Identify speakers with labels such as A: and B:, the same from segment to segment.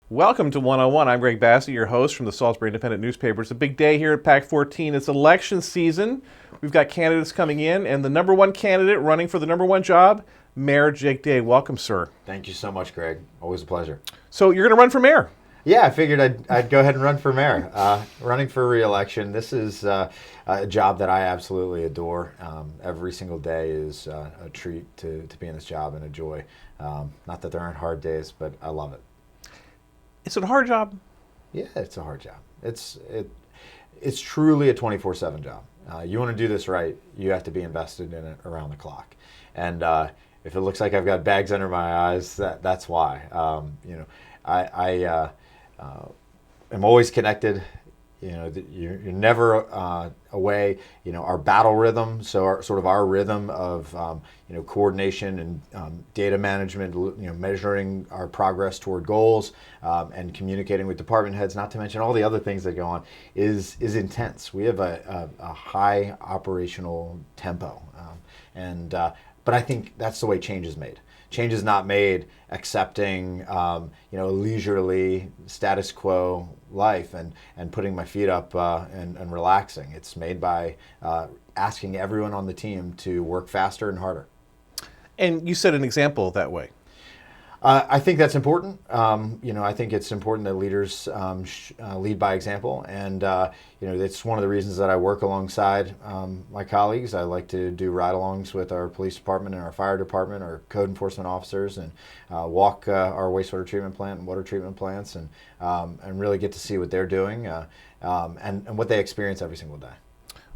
A: Welcome to 101. I'm Greg Bassett, your host from the Salisbury Independent newspaper. It's a big day here at PAC 14. It's election season. We've got candidates coming in, and the number one candidate running for the number one job, Mayor Jake Day. Welcome, sir.
B: Thank you so much, Greg. Always a pleasure.
A: So you're going to run for mayor?
B: Yeah, I figured I'd go ahead and run for mayor. Running for re-election. This is a job that I absolutely adore. Every single day is a treat to be in this job and a joy. Not that there aren't hard days, but I love it.
A: Is it a hard job?
B: Yeah, it's a hard job. It's truly a 24/7 job. You want to do this right, you have to be invested in it around the clock. And if it looks like I've got bags under my eyes, that's why. I am always connected. You're never away. Our battle rhythm, so our rhythm of coordination and data management, measuring our progress toward goals and communicating with department heads, not to mention all the other things that go on, is intense. We have a high operational tempo, but I think that's the way change is made. Change is not made accepting, a leisurely status quo life and putting my feet up and relaxing. It's made by asking everyone on the team to work faster and harder.
A: And you set an example that way.
B: I think that's important. I think it's important that leaders lead by example, and it's one of the reasons that I work alongside my colleagues. I like to do ride-alongs with our police department and our fire department, our code enforcement officers, and walk our wastewater treatment plant and water treatment plants, and really get to see what they're doing and what they experience every single day.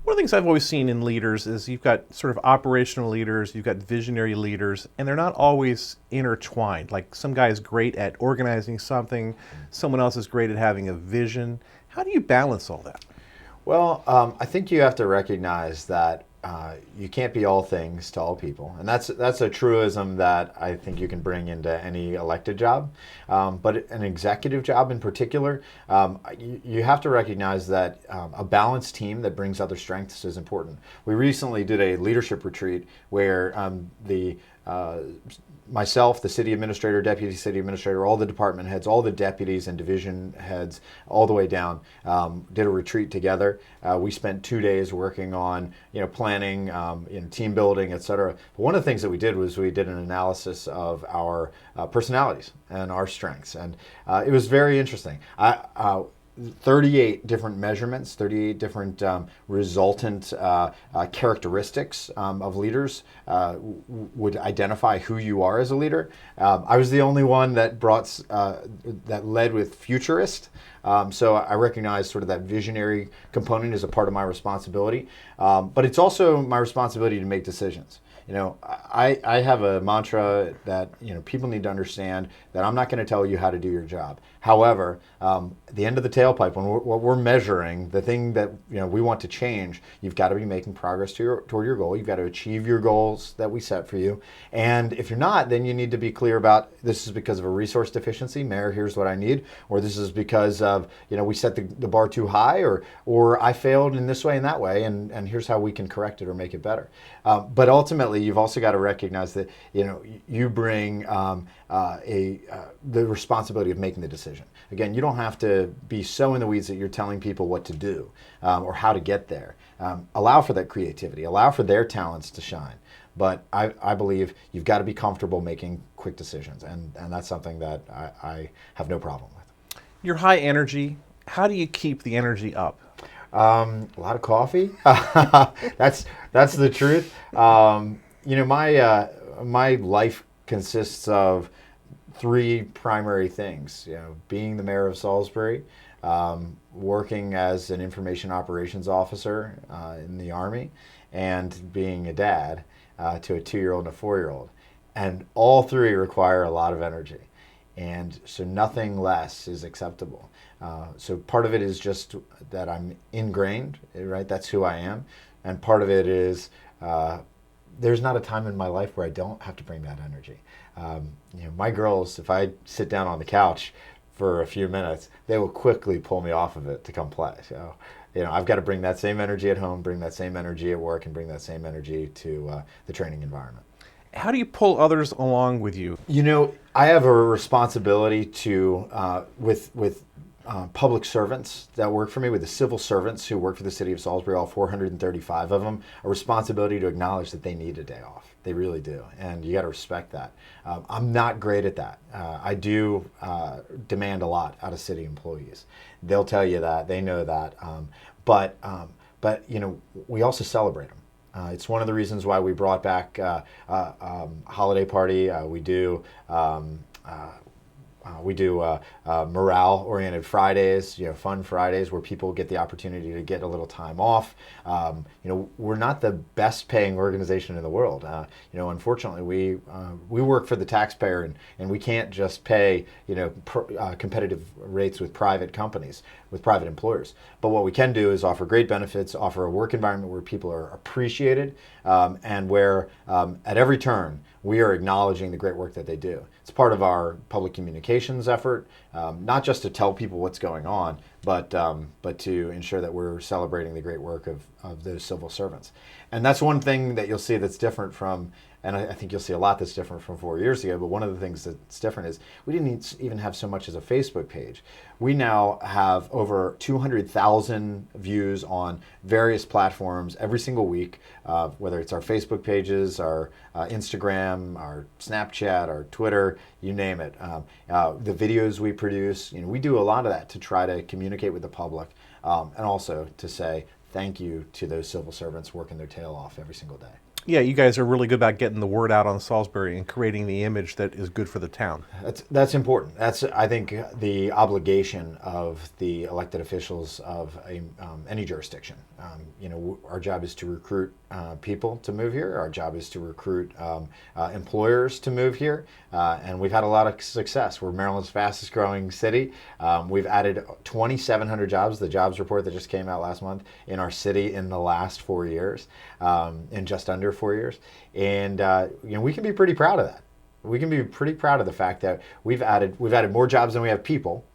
A: One of the things I've always seen in leaders is you've got sort of operational leaders, you've got visionary leaders, and they're not always intertwined. Like some guy is great at organizing something, someone else is great at having a vision. How do you balance all that?
B: Well, I think you have to recognize that you can't be all things to all people, and that's a truism that I think you can bring into any elected job, but an executive job in particular, you have to recognize that a balanced team that brings other strengths is important. We recently did a leadership retreat where myself, the city administrator, deputy city administrator, all the department heads, all the deputies and division heads, all the way down, did a retreat together. We spent 2 days working on, planning, team building, et cetera. But one of the things that we did was we did an analysis of our personalities and our strengths, and it was very interesting. 38 different measurements, 38 different resultant characteristics of leaders would identify who you are as a leader. I was the only one that that led with futurist. So I recognize sort of that visionary component as a part of my responsibility, but it's also my responsibility to make decisions. I have a mantra that, people need to understand that I'm not going to tell you how to do your job. However, at the end of the tailpipe, what we're measuring, the thing that we want to change, you've got to be making progress toward your goal. You've got to achieve your goals that we set for you. And if you're not, then you need to be clear about, this is because of a resource deficiency, Mayor, here's what I need, or this is because of, we set the bar too high, or I failed in this way and that way, and here's how we can correct it or make it better. But ultimately, you've also got to recognize that you bring the responsibility of making the decision. Again, you don't have to be so in the weeds that you're telling people what to do or how to get there. Allow for that creativity. Allow for their talents to shine. But I believe you've got to be comfortable making quick decisions, and that's something that I have no problem with.
A: Your high energy, how do you keep the energy up?
B: A lot of coffee. That's the truth. My life consists of three primary things. Being the mayor of Salisbury, working as an information operations officer in the Army, and being a dad to a 2-year-old and a 4-year-old. and all three require a lot of energy. And so nothing less is acceptable. So part of it is just that I'm ingrained, right? That's who I am. And part of it is there's not a time in my life where I don't have to bring that energy. My girls, if I sit down on the couch for a few minutes, they will quickly pull me off of it to come play. So, I've got to bring that same energy at home, bring that same energy at work, and bring that same energy to the training environment.
A: How do you pull others along with you?
B: I have a responsibility to with public servants that work for me, with the civil servants who work for the City of Salisbury, all 435 of them, a responsibility to acknowledge that they need a day off. They really do, and you got to respect that. I'm not great at that. I do demand a lot out of city employees. They'll tell you that. They know that. But we also celebrate them. It's one of the reasons why we brought back holiday party. We do morale-oriented Fridays, fun Fridays where people get the opportunity to get a little time off. We're not the best-paying organization in the world. Unfortunately, we work for the taxpayer, and we can't just pay competitive rates with private companies, with private employers. But what we can do is offer great benefits, offer a work environment where people are appreciated, and where at every turn we are acknowledging the great work that they do. It's part of our public communications effort, not just to tell people what's going on, but to ensure that we're celebrating the great work of those civil servants. And that's one thing that you'll see that's different from, and I think you'll see a lot that's different from 4 years ago, but one of the things that's different is we didn't even have so much as a Facebook page. We now have over 200,000 views on various platforms every single week, whether it's our Facebook pages, our Instagram, our Snapchat, our Twitter, you name it. The videos we produce, we do a lot of that to try to communicate with the public, and also to say thank you to those civil servants working their tail off every single day.
A: Yeah, you guys are really good about getting the word out on Salisbury and creating the image that is good for the town.
B: That's important. That's, I think, the obligation of the elected officials of any jurisdiction. Our job is to recruit people to move here. Our job is to recruit employers to move here, and we've had a lot of success. We're Maryland's fastest growing city. We've added 2,700 jobs, the jobs report that just came out last month, in our city in the last 4 years, in just under 4 years. And we can be pretty proud of that. We can be pretty proud of the fact that we've added more jobs than we have people,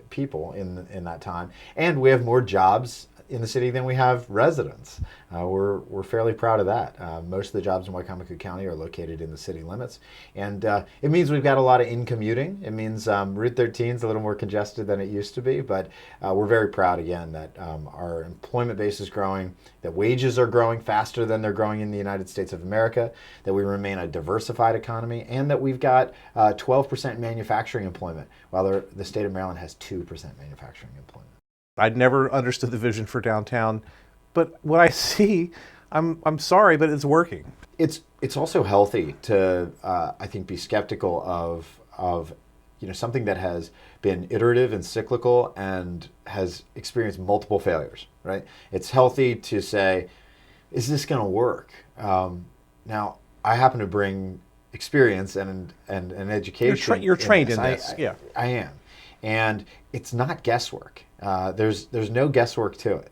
B: people in that time, and we have more jobs in the city than we have residents. We're fairly proud of that. Most of the jobs in Wycomico County are located in the city limits, and it means we've got a lot of in-commuting. It means Route 13 is a little more congested than it used to be, but we're very proud again that our employment base is growing, that wages are growing faster than they're growing in the United States of America, that we remain a diversified economy, and that we've got 12% manufacturing employment, while the state of Maryland has 2% manufacturing employment.
A: I'd never understood the vision for downtown, but what I see, I'm sorry, but it's working.
B: It's also healthy to I think be skeptical of something that has been iterative and cyclical and has experienced multiple failures. Right? It's healthy to say, is this going to work? Now, I happen to bring experience and education.
A: You're trained in this. Yeah,
B: I am, and it's not guesswork. There's no guesswork to it.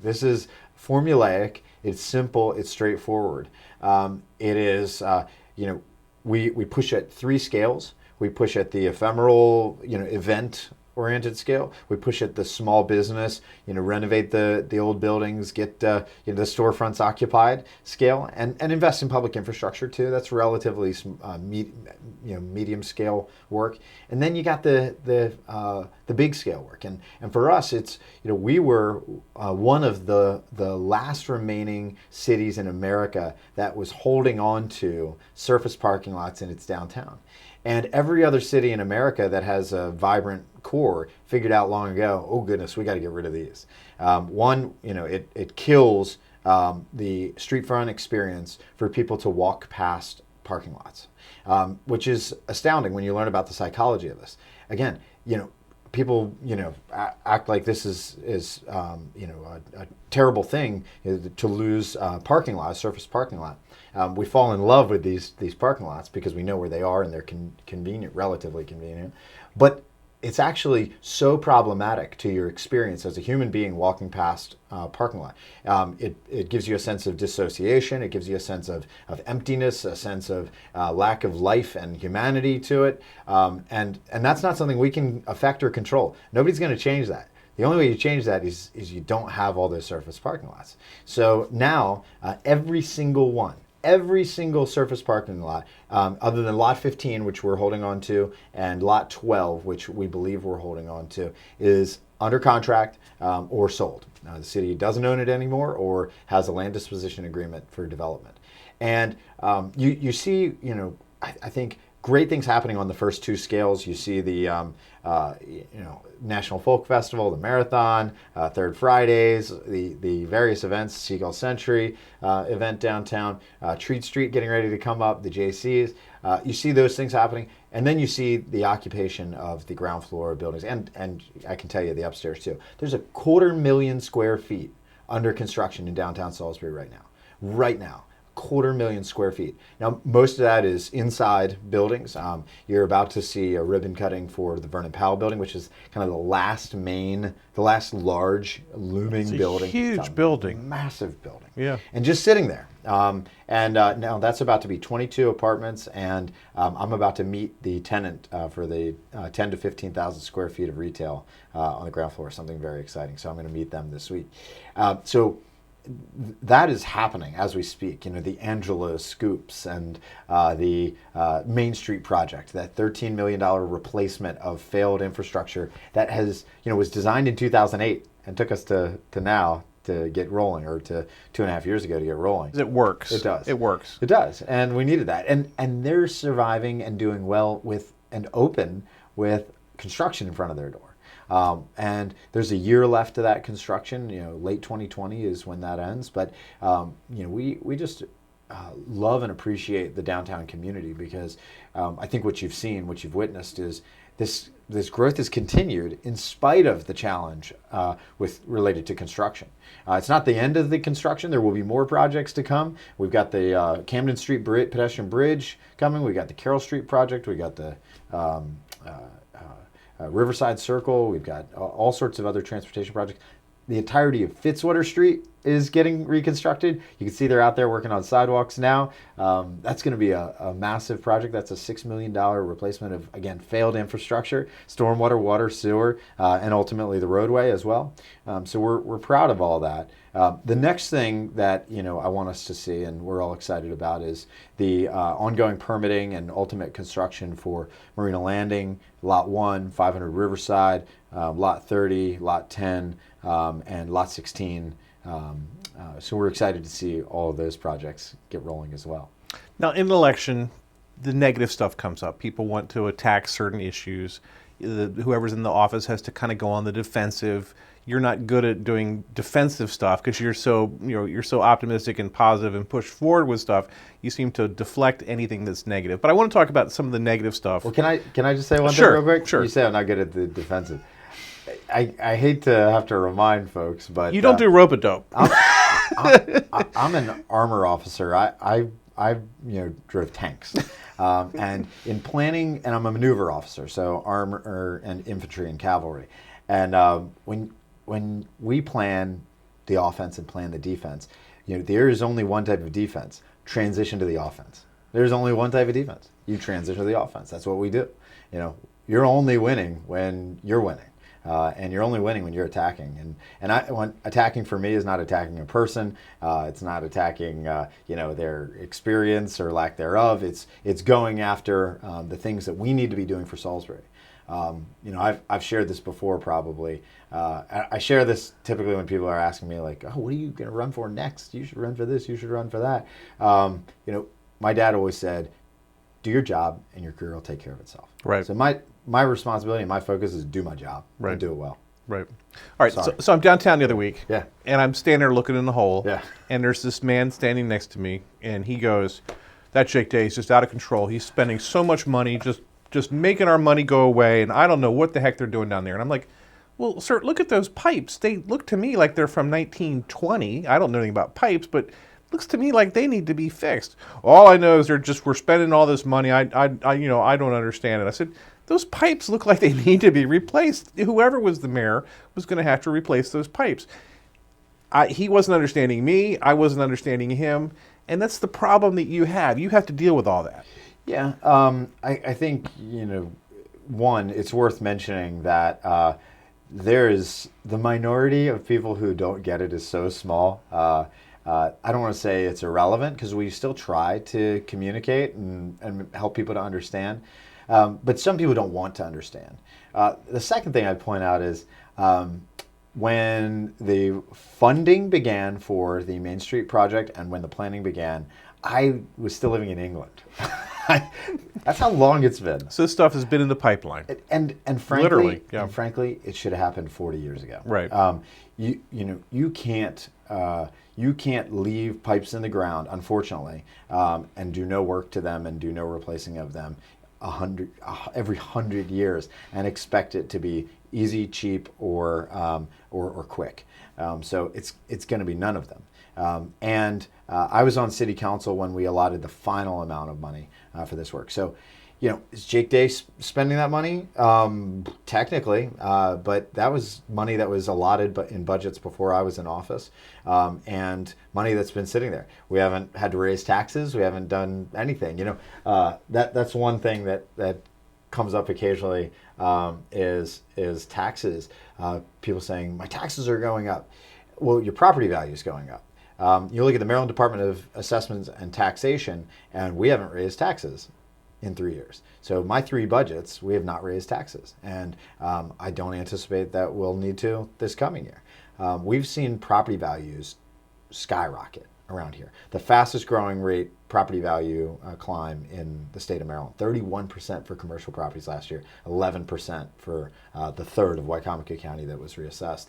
B: This is formulaic. It's simple. It's straightforward. It is, we push at 3 scales. We push at the ephemeral, event-oriented scale. We push at the small business, renovate the old buildings, get the storefronts occupied scale, and invest in public infrastructure too. That's relatively medium scale work. And then you got the big scale work. And for us, it's we were one of the last remaining cities in America that was holding on to surface parking lots in its downtown. And every other city in America that has a vibrant core figured out long ago, oh goodness, we got to get rid of these. It kills the street front experience for people to walk past parking lots, which is astounding when you learn about the psychology of this. Again, people, act like this is a terrible thing to lose parking lot, a surface parking lot. We fall in love with these parking lots because we know where they are and they're convenient, relatively convenient. But it's actually so problematic to your experience as a human being walking past a parking lot. It gives you a sense of dissociation. It gives you a sense of emptiness, a sense of lack of life and humanity to it. And that's not something we can affect or control. Nobody's going to change that. The only way you change that is you don't have all those surface parking lots. So now every single surface parking lot, other than lot 15, which we're holding on to, and lot 12, which we believe we're holding on to, is under contract or sold. The city doesn't own it anymore or has a land disposition agreement for development. And you see, I think great things happening on the first two scales. You see the National Folk Festival, the Marathon, Third Fridays, the various events, Seagull Century event downtown, Treat Street getting ready to come up, the JCs. You see those things happening, and then you see the occupation of the ground floor buildings, and I can tell you the upstairs too. There's 250,000 square feet under construction in downtown Salisbury right now. Right now. 250,000 square feet. Now, most of that is inside buildings. You're about to see a ribbon cutting for the Vernon Powell building, which is kind of the last large looming building.
A: Huge building.
B: Massive building.
A: Yeah.
B: And just sitting there. Now that's about to be 22 apartments, and I'm about to meet the tenant for the 10 to 15,000 square feet of retail on the ground floor, something very exciting. So I'm going to meet them this week. So that is happening as we speak. The Angelo Scoops and the Main Street project, that $13 million replacement of failed infrastructure that was designed in 2008 and took us to now to get rolling, or to 2.5 years ago to get rolling.
A: It works.
B: It does.
A: It works.
B: It does, and we needed that. And they're surviving and doing well with and open with construction in front of their door. And there's a year left to that construction. Late 2020 is when that ends. But we just love and appreciate the downtown community because I think what you've seen, what you've witnessed, is this growth has continued in spite of the challenge related to construction. It's not the end of the construction. There will be more projects to come. We've got the Camden Street pedestrian bridge coming. We've got the Carroll Street project. We've got the Riverside Circle. We've got all sorts of other transportation projects. The entirety of Fitzwater Street is getting reconstructed. You can see they're out there working on sidewalks now. That's going to be a massive project. That's a $6 million replacement of, again, failed infrastructure, stormwater, water, sewer, and ultimately the roadway as well. So we're proud of all that. The next thing that I want us to see, and we're all excited about, is the ongoing permitting and ultimate construction for Marina Landing, Lot 1, 500 Riverside, Lot 30, Lot 10, and Lot 16. So we're excited to see all of those projects get rolling as well.
A: Now, in an election, the negative stuff comes up. People want to attack certain issues. Whoever's in the office has to kind of go on the defensive. You're not good at doing defensive stuff because you're so optimistic and positive and push forward with stuff. You seem to deflect anything that's negative. But I want to talk about some of the negative stuff.
B: Well, can I just say one
A: Sure,
B: thing real quick?
A: Sure.
B: You say I'm not good at the defensive. I hate to have to remind folks, but
A: you don't do rope-a-dope.
B: I'm an armor officer. I drove tanks, and in planning, and I'm a maneuver officer, so armor and infantry and cavalry. And when we plan the offense and plan the defense, there is only one type of defense: transition to the offense. There's only one type of defense: you transition to the offense. That's what we do. You're only winning when you're winning. And you're only winning when you're attacking. And attacking for me is not attacking a person. It's not attacking their experience or lack thereof. It's going after the things that we need to be doing for Salisbury. I've shared this before probably. I share this typically when people are asking me like, oh, what are you going to run for next? You should run for this. You should run for that. My dad always said, do your job and your career will take care of itself.
A: Right.
B: So my responsibility and my focus is do my job and do it well.
A: Right. All right. So I'm downtown the other week.
B: Yeah.
A: And I'm standing there looking in the hole.
B: Yeah.
A: And there's this man standing next to me, and he goes, "That Jake Day is just out of control. He's spending so much money just just making our money go away, and I don't know what the heck they're doing down there. And I'm like, well, sir, look at those pipes. They look to me like they're from 1920. I don't know anything about pipes, but it looks to me like they need to be fixed. All I know is we're spending all this money. I don't understand it. I said, those pipes look like they need to be replaced. Whoever was the mayor was going to have to replace those pipes. He wasn't understanding me. I wasn't understanding him. And that's the problem that you have. You have to deal with all that.
B: Yeah, I think, one, it's worth mentioning that there is the minority of people who don't get it is so small. I don't want to say it's irrelevant because we still try to communicate and help people to understand. But some people don't want to understand. The second thing I'd point out is when the funding began for the Main Street project and when the planning began, I was still living in England. That's how long it's been.
A: So this stuff has been in the pipeline.
B: And frankly,
A: literally, yeah.
B: And frankly, it should have happened 40 years ago.
A: Right.
B: You can't leave pipes in the ground, unfortunately, and do no work to them and do no replacing of them every 100 years and expect it to be easy, cheap, or quick. So it's going to be none of them. I was on city council when we allotted the final amount of money for this work. So, is Jake Day spending that money? Technically, but that was money that was allotted in budgets before I was in office, and money that's been sitting there. We haven't had to raise taxes. We haven't done anything. That's one thing that comes up occasionally is taxes. People saying my taxes are going up. Well, your property value is going up. You look at the Maryland Department of Assessments and Taxation, and we haven't raised taxes in 3 years. So my 3 budgets, we have not raised taxes. And I don't anticipate that we'll need to this coming year. We've seen property values skyrocket around here. The fastest growing rate property value climb in the state of Maryland. 31% for commercial properties last year, 11% for the third of Wycomico County that was reassessed.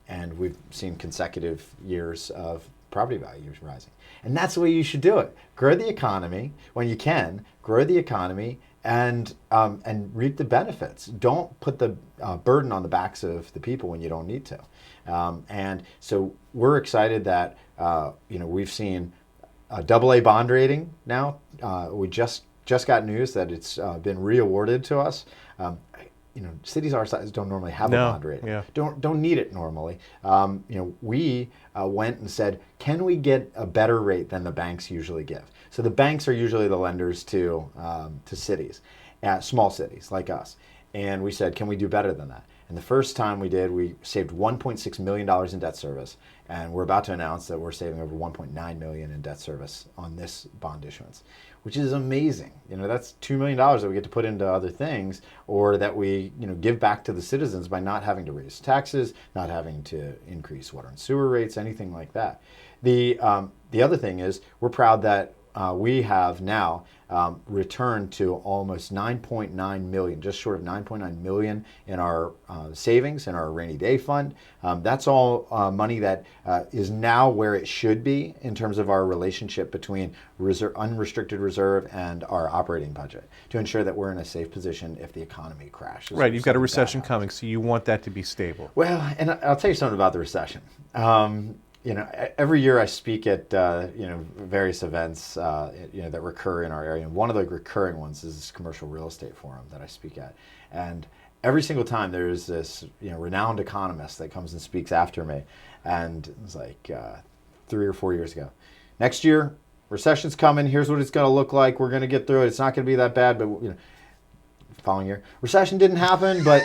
B: And we've seen consecutive years of property values rising. And that's the way you should do it. Grow the economy when you can, grow the economy and reap the benefits. Don't put the burden on the backs of the people when you don't need to. And so we're excited that we've seen a AA bond rating now. We just got news that it's been re-awarded to us. Cities our size don't normally have a bond rating.
A: Yeah.
B: Don't need it normally. We went and said, can we get a better rate than the banks usually give? So the banks are usually the lenders to cities, small cities like us. And we said, can we do better than that? And the first time we did, we saved $1.6 million in debt service. And we're about to announce that we're saving over $1.9 million in debt service on this bond issuance, which is amazing. That's $2 million that we get to put into other things, or that we give back to the citizens by not having to raise taxes, not having to increase water and sewer rates, anything like that. The other thing is we're proud that we have now returned to almost 9.9 million, just short of 9.9 million in our savings in our rainy day fund. That's all money that is now where it should be in terms of our relationship between unrestricted reserve and our operating budget to ensure that we're in a safe position if the economy crashes.
A: Right, you've got a recession coming, so you want that to be stable.
B: Well, and I'll tell you something about the recession. Every year I speak at various events that recur in our area, and one of the recurring ones is this commercial real estate forum that I speak at. And every single time there's this renowned economist that comes and speaks after me, and it was like 3 or 4 years ago. Next year, recession's coming. Here's what it's going to look like. We're going to get through it. It's not going to be that bad, but following year, recession didn't happen, but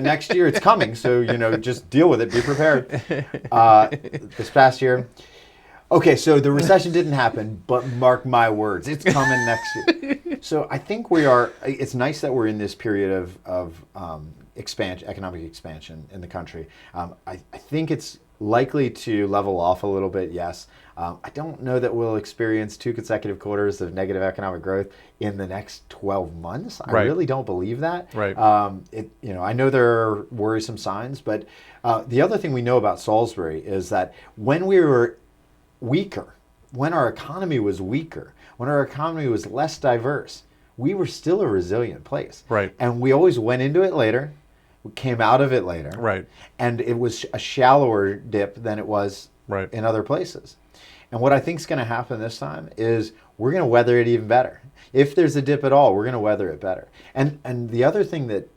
B: next year it's coming. So just deal with it. Be prepared. This past year, okay, so the recession didn't happen, but mark my words, it's coming next year. So I think we are. It's nice that we're in this period of expansion, economic expansion in the country. I think it's likely to level off a little bit. Yes. I don't know that we'll experience 2 consecutive quarters of negative economic growth in the next 12 months. I really don't believe that.
A: Right.
B: I know there are worrisome signs, but the other thing we know about Salisbury is that when we were weaker, when our economy was weaker, when our economy was less diverse, we were still a resilient place.
A: Right.
B: And we always went into it later, we came out of it later.
A: Right.
B: And it was a shallower dip than it was
A: Right.
B: in other places. And what I think is going to happen this time is we're going to weather it even better. If there's a dip at all, we're going to weather it better. And the other thing that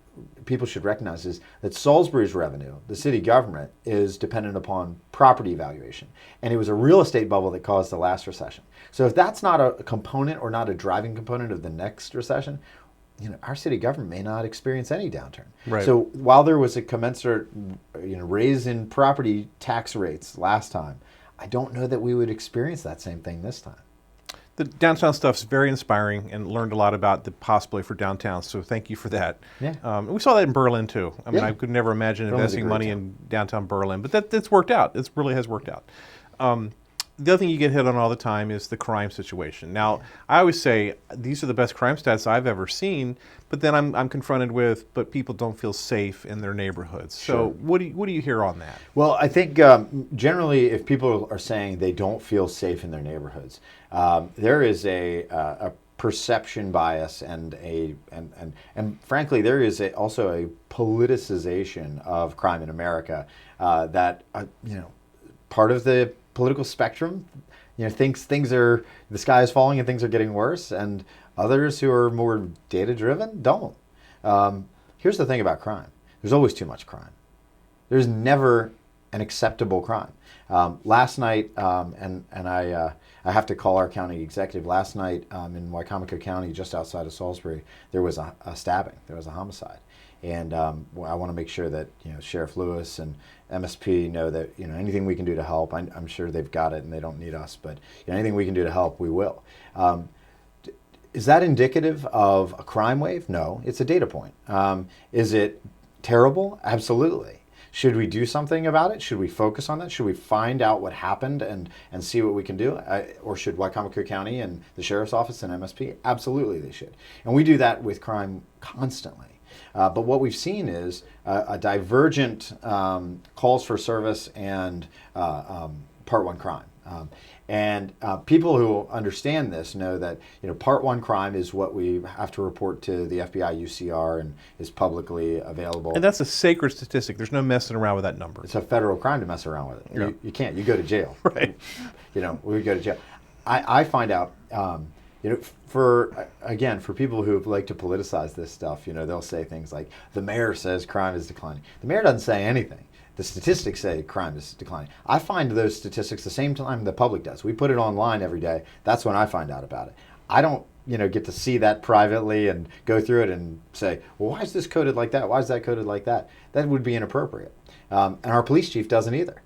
B: people should recognize is that Salisbury's revenue, the city government, is dependent upon property valuation. And it was a real estate bubble that caused the last recession. So if that's not a component or not a driving component of the next recession, our city government may not experience any downturn.
A: Right.
B: So while there was a commensurate raise in property tax rates last time, I don't know that we would experience that same thing this time.
A: The downtown stuff's very inspiring, and learned a lot about the possibility for downtown. So thank you for that.
B: Yeah.
A: And we saw that in Berlin too. I mean,
B: Yeah.
A: I could never imagine
B: Berlin's a
A: investing
B: great
A: money
B: town.
A: in downtown Berlin, but that's worked out. It really has worked out. The other thing you get hit on all the time is the crime situation. Now, I always say these are the best crime stats I've ever seen, but then I'm confronted with, but people don't feel safe in their neighborhoods.
B: Sure.
A: So what do you hear on that?
B: Well, I think generally, if people are saying they don't feel safe in their neighborhoods, there is a perception bias and frankly, there is also a politicization of crime in America that part of the political spectrum thinks the sky is falling and things are getting worse, and others who are more data driven don't. Here's the thing about crime: there's always too much crime. There's never an acceptable crime. Last night, and I have to call our county executive. Last night in Wycomico County, just outside of Salisbury, there was a stabbing. There was a homicide. And I want to make sure that Sheriff Lewis and MSP know that anything we can do to help. I'm sure they've got it and they don't need us, but anything we can do to help, we will. Is that indicative of a crime wave? No, it's a data point. Is it terrible? Absolutely. Should we do something about it? Should we focus on that? Should we find out what happened and see what we can do? Or should Wycomico County and the Sheriff's Office and MSP? Absolutely they should. And we do that with crime constantly. But what we've seen is a divergent calls for service and Part 1 crime. And people who understand this know that Part 1 crime is what we have to report to the FBI UCR and is publicly available.
A: And that's a sacred statistic. There's no messing around with that number.
B: It's a federal crime to mess around with it.
A: Yeah.
B: You can't. You go to jail.
A: Right.
B: We go to jail. I find out. For people who like to politicize this stuff, they'll say things like, the mayor says crime is declining. The mayor doesn't say anything. The statistics say crime is declining. I find those statistics the same time the public does. We put it online every day. That's when I find out about it. I don't, get to see that privately and go through it and say, well, why is this coded like that? Why is that coded like that? That would be inappropriate. And our police chief doesn't either.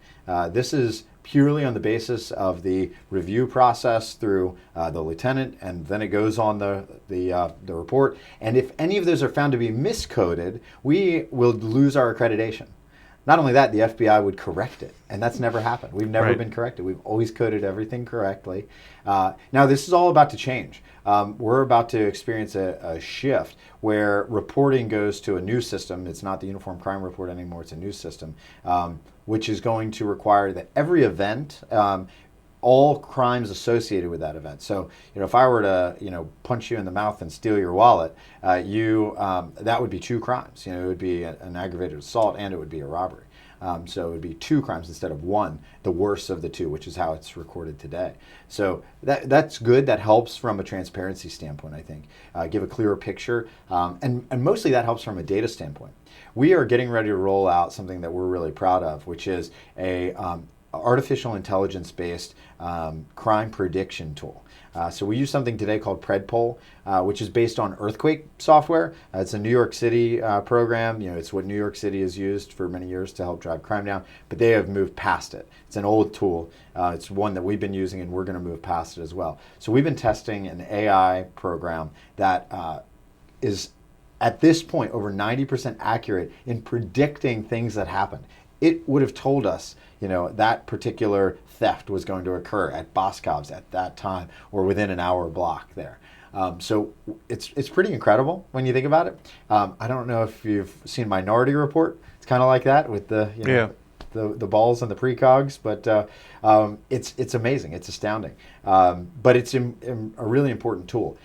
B: This is purely on the basis of the review process through the lieutenant, and then it goes on the report. And if any of those are found to be miscoded, we will lose our accreditation. Not only that, the FBI would correct it, and that's never happened. We've never been corrected. We've always coded everything correctly. Now, this is all about to change. We're about to experience a shift where reporting goes to a new system. It's not the Uniform Crime Report anymore. It's a new system, which is going to require that every event, all crimes associated with that event. So, if I were to, punch you in the mouth and steal your wallet, that would be 2 crimes. It would be an aggravated assault and it would be a robbery. So it would be 2 crimes instead of 1, the worst of the 2, which is how it's recorded today. So that's good. That helps from a transparency standpoint, I think. Give a clearer picture. And mostly that helps from a data standpoint. We are getting ready to roll out something that we're really proud of, which is a artificial intelligence-based crime prediction tool. So we use something today called PredPol, which is based on earthquake software. It's a New York City program. It's what New York City has used for many years to help drive crime down, but they have moved past it. It's an old tool. It's one that we've been using, and we're going to move past it as well. So we've been testing an AI program that is, at this point, over 90% accurate in predicting things that happen. It would have told us, that particular theft was going to occur at Boscov's at that time or within an hour block there. So it's pretty incredible when you think about it. I don't know if you've seen Minority Report. It's kind of like that with the balls and the precogs, but it's amazing. It's astounding. But it's a really important tool.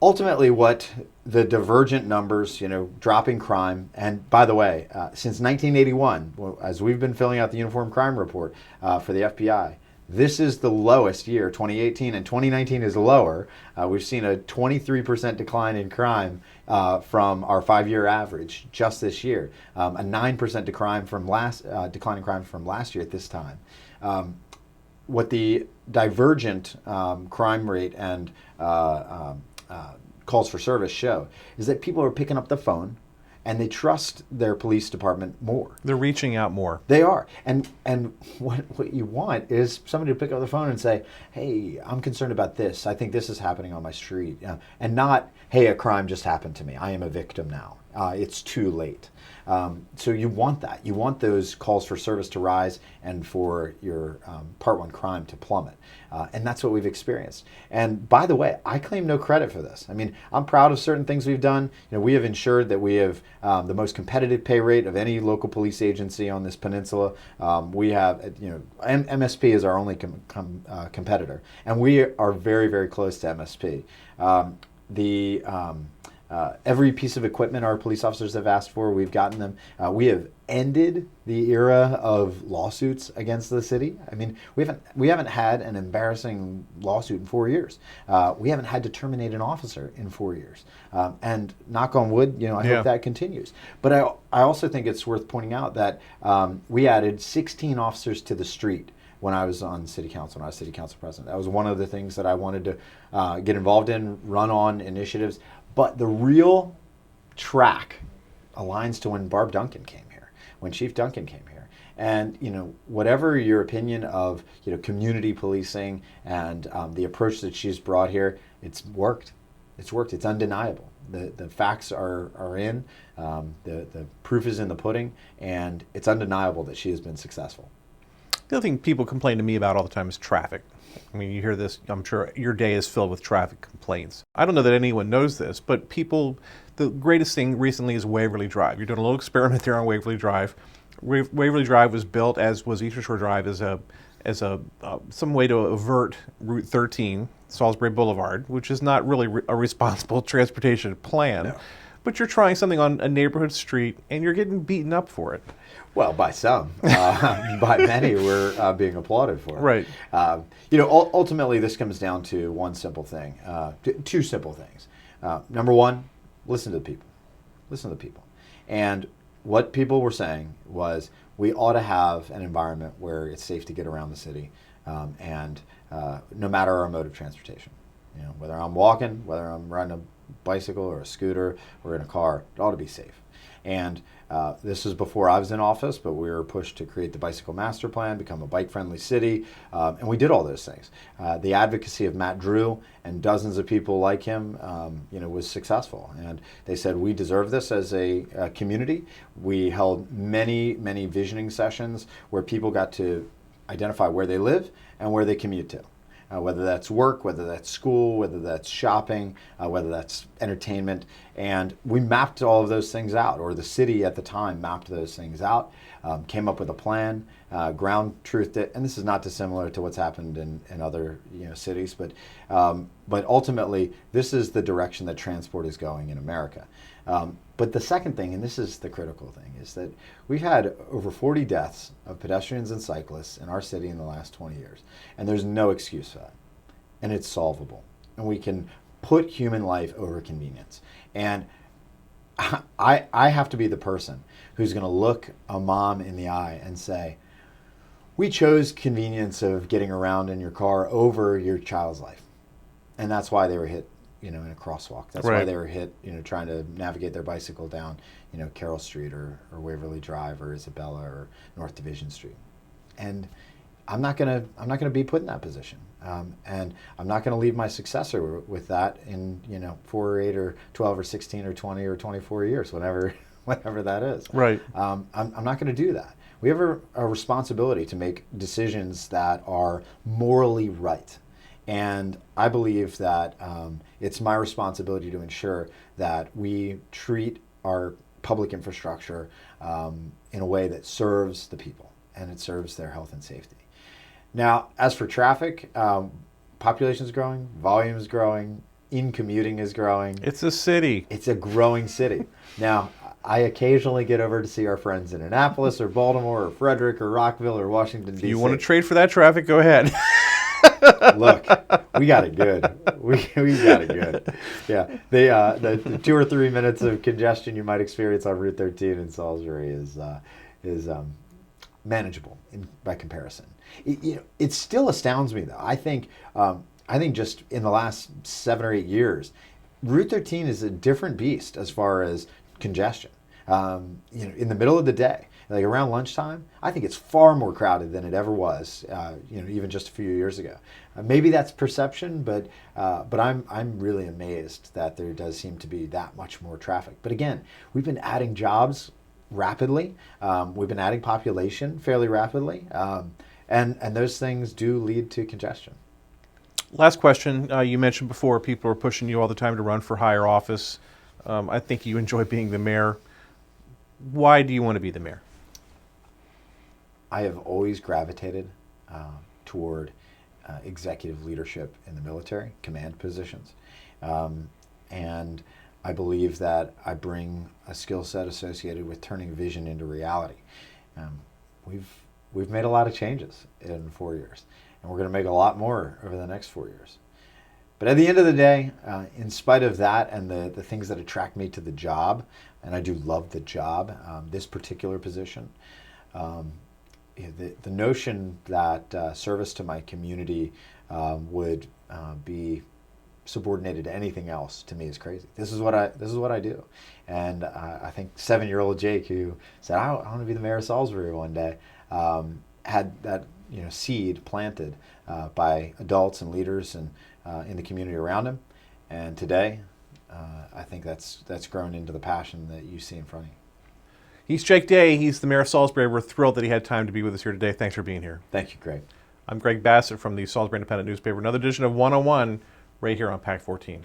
B: Ultimately, what the divergent numbers, dropping crime, and by the way, since 1981, as we've been filling out the Uniform Crime Report for the FBI, this is the lowest year, 2018, and 2019 is lower. We've seen a 23% decline in crime from our 5-year average just this year, a 9% decline in crime from last year at this time. What the divergent crime rate and calls for service show is that people are picking up the phone and they trust their police department more.
A: They're reaching out more.
B: They are. And what you want is somebody to pick up the phone and say, hey, I'm concerned about this. I think this is happening on my street. And not, hey, a crime just happened to me. I am a victim now. It's too late. So you want that. You want those calls for service to rise and for your Part 1 crime to plummet. And that's what we've experienced. And by the way, I claim no credit for this. I mean, I'm proud of certain things we've done. We have ensured that we have the most competitive pay rate of any local police agency on this peninsula. We have, MSP is our only competitor. And we are very, very close to MSP. Every piece of equipment our police officers have asked for, we've gotten them. We have ended the era of lawsuits against the city. I mean, we haven't had an embarrassing lawsuit in 4 years. We haven't had to terminate an officer in 4 years. And knock on wood, I hope that continues. But I also think it's worth pointing out that we added 16 officers to the street when I was on city council, when I was city council president. That was one of the things that I wanted to get involved in, run on initiatives. But the real track aligns to when Barb Duncan came here, when Chief Duncan came here. And, whatever your opinion of, community policing and the approach that she's brought here, it's worked. It's worked. It's undeniable. The facts are in, the proof is in the pudding, and it's undeniable that she has been successful.
A: The other thing people complain to me about all the time is traffic. I mean, you hear this, I'm sure your day is filled with traffic complaints. I don't know that anyone knows this, but the greatest thing recently is Waverly Drive. You're doing a little experiment there on Waverly Drive. Waverly Drive was built, as was Eastern Shore Drive, as some way to avert Route 13, Salisbury Boulevard, which is not really a responsible transportation plan. No. But you're trying something on a neighborhood street, and you're getting beaten up for it.
B: Well, by some. By many, we're being applauded for it.
A: Right.
B: Ultimately, this comes down to one simple thing, two simple things. Number one, listen to the people. Listen to the people. And what people were saying was we ought to have an environment where it's safe to get around the city, and no matter our mode of transportation. Whether I'm walking, whether I'm riding a bicycle or a scooter or in a car, it ought to be safe. And this was before I was in office, but we were pushed to create the bicycle master plan, become a bike-friendly city, and we did all those things. The advocacy of Matt Drew and dozens of people like him, was successful. And they said, we deserve this as a community. We held many, many visioning sessions where people got to identify where they live and where they commute to. Whether that's work, whether that's school, whether that's shopping, whether that's entertainment. And we mapped all of those things out, or the city at the time mapped those things out, came up with a plan, ground truthed it. And this is not dissimilar to what's happened in other cities, but ultimately this is the direction that transport is going in America. But the second thing, and this is the critical thing, is that we've had over 40 deaths of pedestrians and cyclists in our city in the last 20 years. And there's no excuse for that. And it's solvable. And we can put human life over convenience. And I have to be the person who's going to look a mom in the eye and say, we chose convenience of getting around in your car over your child's life. And that's why they were hit in a crosswalk. That's
A: right.
B: Why they were hit, trying to navigate their bicycle down, Carroll Street or Waverly Drive or Isabella or North Division Street. And I'm not gonna be put in that position. And I'm not gonna leave my successor with that in 4 or 8 or 12 or 16 or 20 or 24 years, whatever that is.
A: Right.
B: I'm not gonna do that. We have a responsibility to make decisions that are morally right. And I believe that it's my responsibility to ensure that we treat our public infrastructure in a way that serves the people and it serves their health and safety. Now, as for traffic, population is growing, volume is growing, in commuting is growing.
A: It's a city.
B: It's a growing city. Now, I occasionally get over to see our friends in Annapolis or Baltimore or Frederick or Rockville or Washington, D.C.
A: If you want to trade for that traffic, go ahead.
B: Look, we got it good. We got it good. Yeah, the 2 or 3 minutes of congestion you might experience on Route 13 in Salisbury is manageable by comparison. It still astounds me, though. I think just in the last 7 or 8 years, Route 13 is a different beast as far as congestion. In the middle of the day, like around lunchtime, I think it's far more crowded than it ever was. Even just a few years ago. Maybe that's perception, but I'm really amazed that there does seem to be that much more traffic. But again, we've been adding jobs rapidly. We've been adding population fairly rapidly, and those things do lead to congestion.
A: Last question. You mentioned before people are pushing you all the time to run for higher office. I think you enjoy being the mayor. Why do you want to be the mayor?
B: I have always gravitated toward executive leadership in the military, command positions. And I believe that I bring a skill set associated with turning vision into reality. We've made a lot of changes in 4 years, and we're going to make a lot more over the next 4 years. But at the end of the day, in spite of that and the things that attract me to the job, and I do love the job, this particular position, the notion that service to my community would be subordinated to anything else, to me, is crazy. This is what I do, and I think 7-year-old Jake, who said I want to be the mayor of Salisbury one day, had that seed planted by adults and leaders and in the community around him, and today I think that's grown into the passion that you see in front of you.
A: He's Jake Day. He's the mayor of Salisbury. We're thrilled that he had time to be with us here today. Thanks for being here.
B: Thank you, Greg.
A: I'm Greg Bassett from the Salisbury Independent newspaper. Another edition of 101 right here on Pack 14.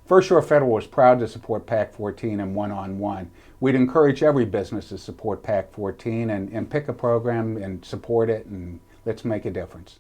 C: First Shore Federal is proud to support PAC 14 and one-on-one. We'd encourage every business to support PAC 14 and pick a program and support it, and let's make a difference.